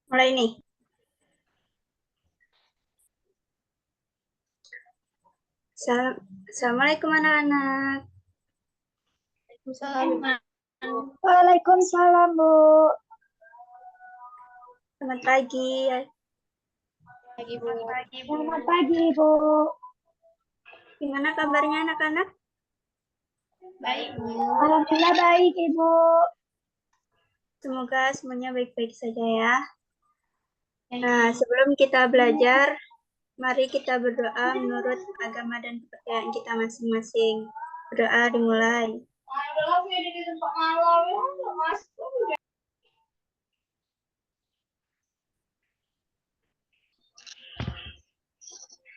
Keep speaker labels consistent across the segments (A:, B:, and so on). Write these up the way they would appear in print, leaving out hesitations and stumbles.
A: Mulai nih. Assalamualaikum anak-anak.
B: Waalaikumsalam, Bu.
A: Selamat pagi.
B: Selamat pagi, Bu.
A: Gimana kabarnya anak-anak?
C: Baik, Bu.
B: Alhamdulillah baik, Ibu.
A: Semoga semuanya baik-baik saja ya. Nah, sebelum kita belajar, mari kita berdoa menurut agama dan kepercayaan kita masing-masing. Berdoa dimulai.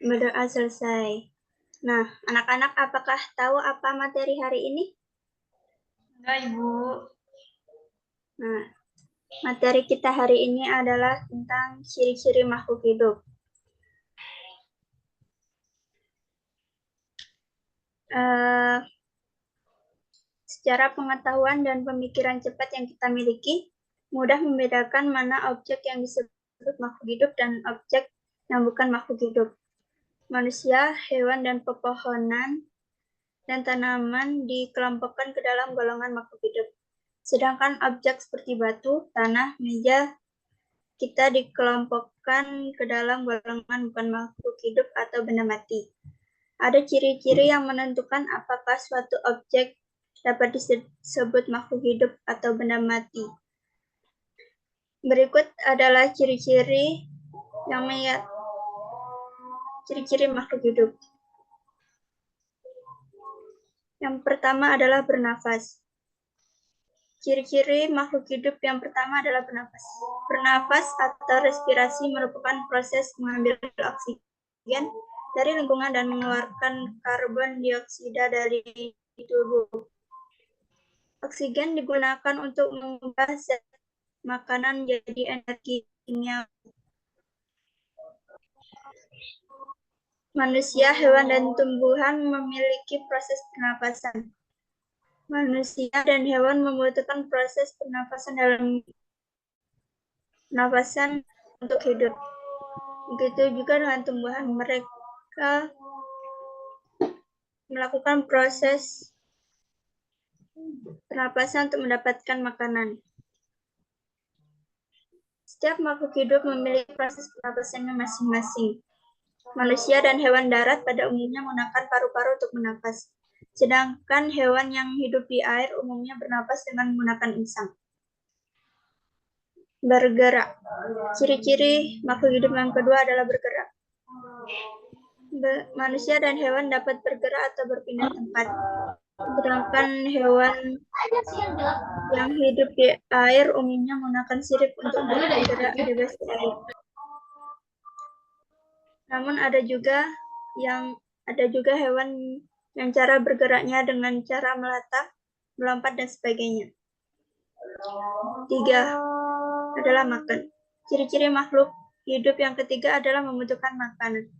A: Berdoa selesai. Nah, anak-anak apakah tahu apa materi hari ini?
C: Enggak, Ibu.
A: Nah, materi kita hari ini adalah tentang ciri-ciri makhluk hidup. Secara pengetahuan dan pemikiran cepat yang kita miliki, mudah membedakan mana objek yang disebut makhluk hidup dan objek yang bukan makhluk hidup. Manusia, hewan, dan pepohonan dan tanaman dikelompokkan ke dalam golongan makhluk hidup. Sedangkan objek seperti batu, tanah, meja, kita dikelompokkan ke dalam golongan bukan makhluk hidup atau benda mati. Ada ciri-ciri yang menentukan apakah suatu objek dapat disebut makhluk hidup atau benda mati. Berikut adalah ciri-ciri yang ciri-ciri makhluk hidup. Yang pertama adalah bernafas. Ciri-ciri makhluk hidup yang pertama adalah bernafas. Bernafas atau respirasi merupakan proses mengambil oksigen dari lingkungan dan mengeluarkan karbon dioksida dari tubuh. Oksigen digunakan untuk mengubah zat makanan jadi energi kimia. Manusia, hewan, dan tumbuhan memiliki proses pernapasan. Manusia dan hewan membutuhkan proses pernapasan untuk hidup. Begitu juga dengan tumbuhan, mereka melakukan proses pernapasan untuk mendapatkan makanan. Setiap makhluk hidup memiliki proses pernapasannya masing-masing. Manusia dan hewan darat pada umumnya menggunakan paru-paru untuk bernapas, sedangkan hewan yang hidup di air umumnya bernapas dengan menggunakan insang. Bergerak. Ciri-ciri makhluk hidup yang kedua adalah bergerak. Manusia dan hewan dapat bergerak atau berpindah tempat, sedangkan hewan yang hidup di air umumnya menggunakan sirip untuk bergerak bebas di air. Namun ada juga hewan yang cara bergeraknya dengan cara melata, melompat, dan sebagainya. 3 adalah makan. Ciri-ciri makhluk hidup yang ketiga adalah membutuhkan makanan.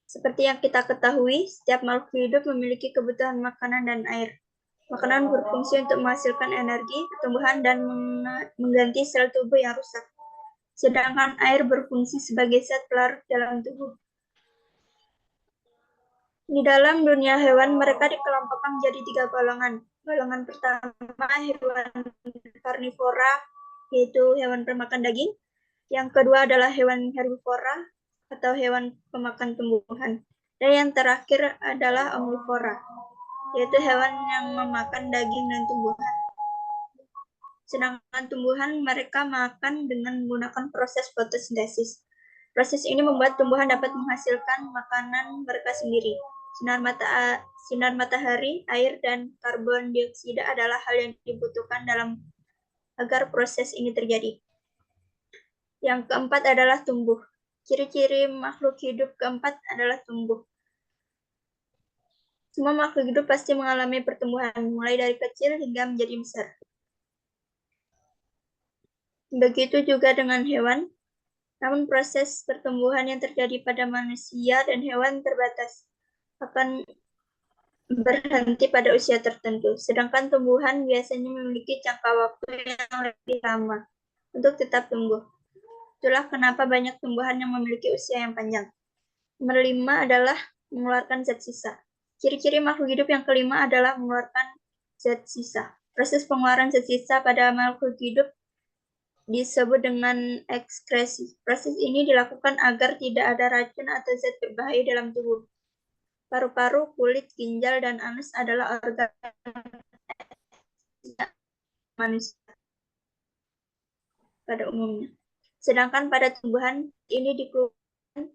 A: Seperti yang kita ketahui, setiap makhluk hidup memiliki kebutuhan makanan dan air. Makanan berfungsi untuk menghasilkan energi, pertumbuhan, dan mengganti sel tubuh yang rusak. Sedangkan air berfungsi sebagai zat pelarut dalam tubuh. Di dalam dunia hewan, mereka dikelompokkan menjadi 3 golongan. Golongan pertama, hewan karnivora, yaitu hewan pemakan daging. Yang kedua adalah hewan herbivora, atau hewan pemakan tumbuhan. Dan yang terakhir adalah omnivora, yaitu hewan yang memakan daging dan tumbuhan. Sedangkan tumbuhan mereka makan dengan menggunakan proses fotosintesis. Proses ini membuat tumbuhan dapat menghasilkan makanan mereka sendiri. Sinar matahari, air, dan karbon dioksida adalah hal yang dibutuhkan agar proses ini terjadi. Yang keempat adalah tumbuh. Ciri-ciri makhluk hidup keempat adalah tumbuh. Semua makhluk hidup pasti mengalami pertumbuhan, mulai dari kecil hingga menjadi besar. Begitu juga dengan hewan. Namun proses pertumbuhan yang terjadi pada manusia dan hewan terbatas. berhenti pada usia tertentu, sedangkan tumbuhan biasanya memiliki jangka waktu yang lebih lama untuk tetap tumbuh. Itulah kenapa banyak tumbuhan yang memiliki usia yang panjang. Nomor 5 adalah mengeluarkan zat sisa. Ciri-ciri makhluk hidup yang kelima adalah mengeluarkan zat sisa. Proses pengeluaran zat sisa pada makhluk hidup disebut dengan ekskresi. Proses ini dilakukan agar tidak ada racun atau zat berbahaya dalam tubuh. Paru-paru, kulit, ginjal, dan anus adalah organ manusia pada umumnya. Sedangkan pada tumbuhan ini dikeluarkan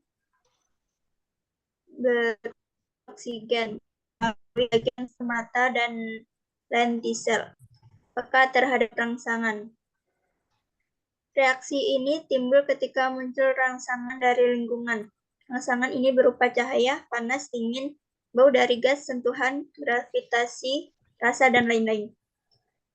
A: beroksigen, bagian mata dan lentisel, peka terhadap rangsangan. Reaksi ini timbul ketika muncul rangsangan dari lingkungan. Rangsangan ini berupa cahaya, panas, dingin, bau dari gas, sentuhan, gravitasi, rasa, dan lain-lain.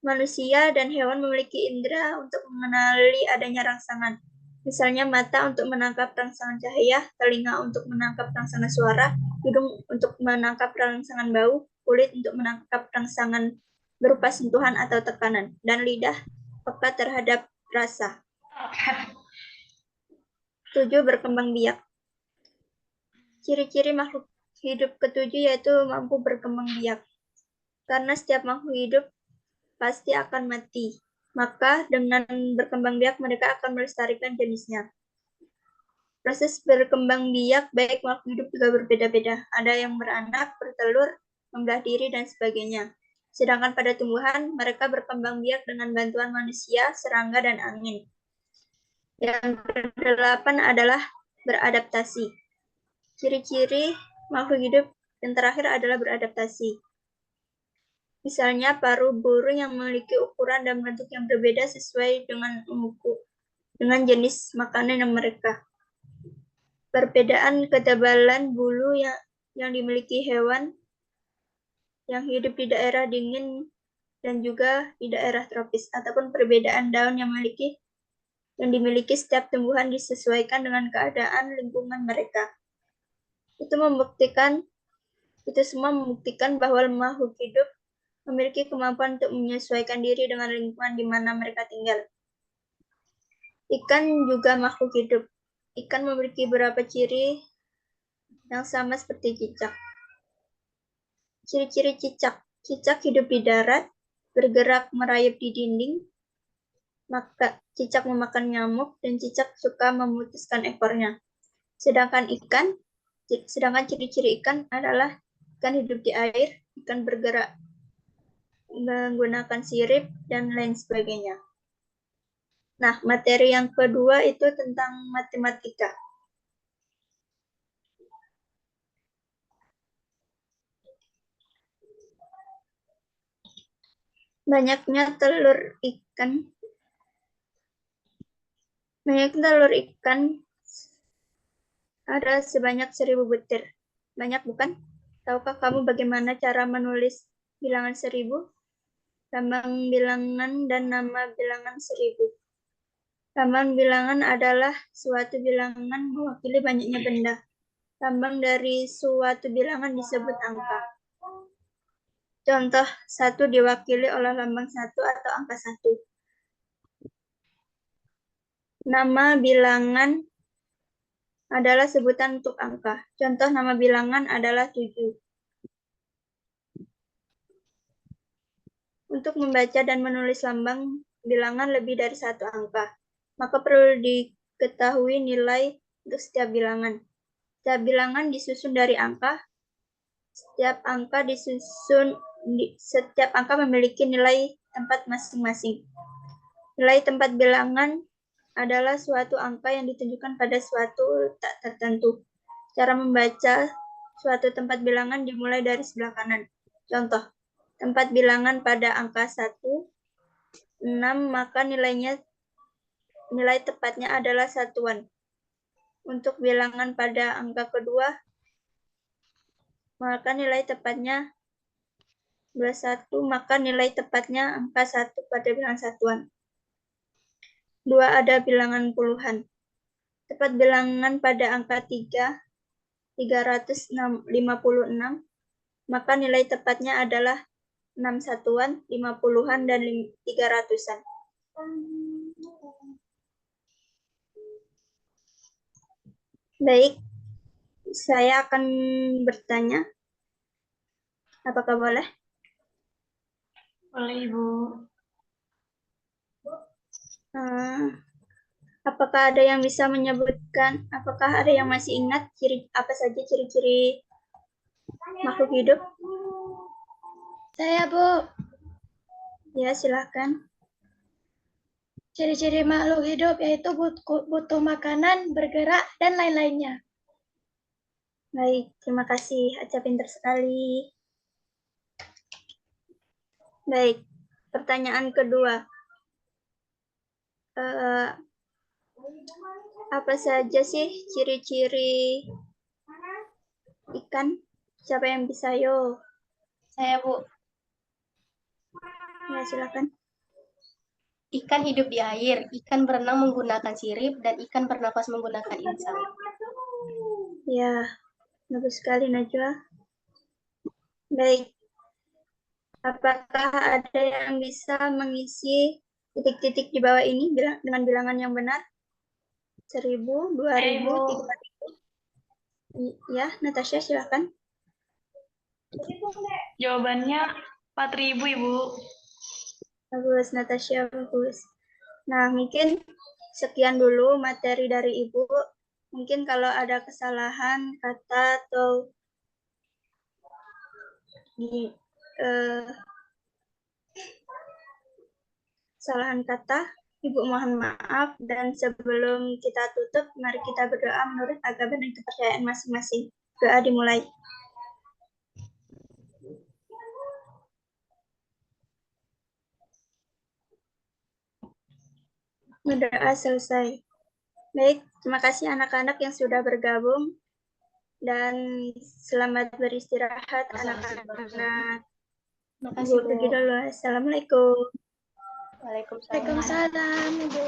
A: Manusia dan hewan memiliki indera untuk mengenali adanya rangsangan. Misalnya mata untuk menangkap rangsangan cahaya, telinga untuk menangkap rangsangan suara, hidung untuk menangkap rangsangan bau, kulit untuk menangkap rangsangan berupa sentuhan atau tekanan, dan lidah peka terhadap rasa. 7. Berkembang biak. Ciri-ciri makhluk hidup ketujuh yaitu mampu berkembang biak. Karena setiap makhluk hidup pasti akan mati. Maka dengan berkembang biak mereka akan melestarikan jenisnya. Proses berkembang biak baik makhluk hidup juga berbeda-beda. Ada yang beranak, bertelur, membelah diri, dan sebagainya. Sedangkan pada tumbuhan, mereka berkembang biak dengan bantuan manusia, serangga, dan angin. Yang kedelapan adalah beradaptasi. Ciri-ciri makhluk hidup yang terakhir adalah beradaptasi. Misalnya paruh burung yang memiliki ukuran dan bentuk yang berbeda sesuai dengan jenis makanan yang mereka. Perbedaan ketebalan bulu yang dimiliki hewan yang hidup di daerah dingin dan juga di daerah tropis, ataupun perbedaan daun yang dimiliki setiap tumbuhan disesuaikan dengan keadaan lingkungan mereka. Itu semua membuktikan bahwa makhluk hidup memiliki kemampuan untuk menyesuaikan diri dengan lingkungan di mana mereka tinggal. Ikan juga makhluk hidup. Ikan memiliki beberapa ciri yang sama seperti cicak. Ciri-ciri cicak. Cicak hidup di darat, bergerak merayap di dinding, maka cicak memakan nyamuk, dan cicak suka memutuskan ekornya. Sedangkan ciri-ciri ikan adalah ikan hidup di air, ikan bergerak menggunakan sirip, dan lain sebagainya. Nah, materi yang kedua itu tentang matematika. Banyaknya telur ikan ada sebanyak 1000 butir. Banyak bukan? Tahukah kamu bagaimana cara menulis bilangan 1000? Lambang bilangan dan nama bilangan 1000. Lambang bilangan adalah suatu bilangan mewakili banyaknya benda. Lambang dari suatu bilangan disebut angka. Contoh 1 diwakili oleh lambang 1 atau angka 1. Nama bilangan adalah sebutan untuk angka. Contoh nama bilangan adalah 7. Untuk membaca dan menulis lambang bilangan lebih dari 1 angka, maka perlu diketahui nilai untuk setiap bilangan. Setiap bilangan disusun dari angka. Setiap angka memiliki nilai tempat masing-masing. Nilai tempat bilangan adalah suatu angka yang ditunjukkan pada suatu letak tertentu. Cara membaca suatu tempat bilangan dimulai dari sebelah kanan. Contoh, tempat bilangan pada angka 1, 6, maka nilai tepatnya adalah satuan. Untuk bilangan pada angka kedua, maka nilai tepatnya 21, maka nilai tepatnya angka 1 pada bilangan satuan. 2, ada bilangan puluhan. Tepat bilangan pada angka 3, 356, maka nilai tepatnya adalah 6 satuan, 50-an, dan 300-an. Baik, saya akan bertanya. Apakah boleh?
C: Boleh, Ibu.
A: Apakah ada yang bisa menyebutkan, apakah ada yang masih ingat apa saja ciri-ciri makhluk hidup?
B: Saya, Bu.
A: Ya, silakan.
B: Ciri-ciri makhluk hidup yaitu butuh makanan, bergerak, dan lain-lainnya.
A: Baik, terima kasih. Aca pintar sekali. Baik, pertanyaan kedua. Apa saja sih ciri-ciri ikan? Siapa yang bisa? Yo.
C: Saya, Bu.
A: Ya, silakan.
C: Ikan hidup di air, ikan berenang menggunakan sirip, dan ikan bernafas menggunakan insang.
A: Ya, bagus sekali Najwa. Baik. Apakah ada yang bisa mengisi titik-titik di bawah ini dengan bilangan yang benar? 1000, 2000, 3000. Ya, Natasha silakan.
C: Jawabannya 4.000, Ibu.
A: Bagus, Natasha, bagus. Nah, mungkin sekian dulu materi dari Ibu. Mungkin kalau ada kesalahan kata atau kesalahan kata, Ibu mohon maaf. Dan sebelum kita tutup, mari kita berdoa menurut agama dan kepercayaan masing-masing. Doa dimulai. Berdoa selesai. Baik, terima kasih anak-anak yang sudah bergabung. Dan selamat beristirahat anak-anak. Ibu pergi dulu. Assalamualaikum.
C: Waalaikumsalam.
B: Waalaikumsalam, Ibu.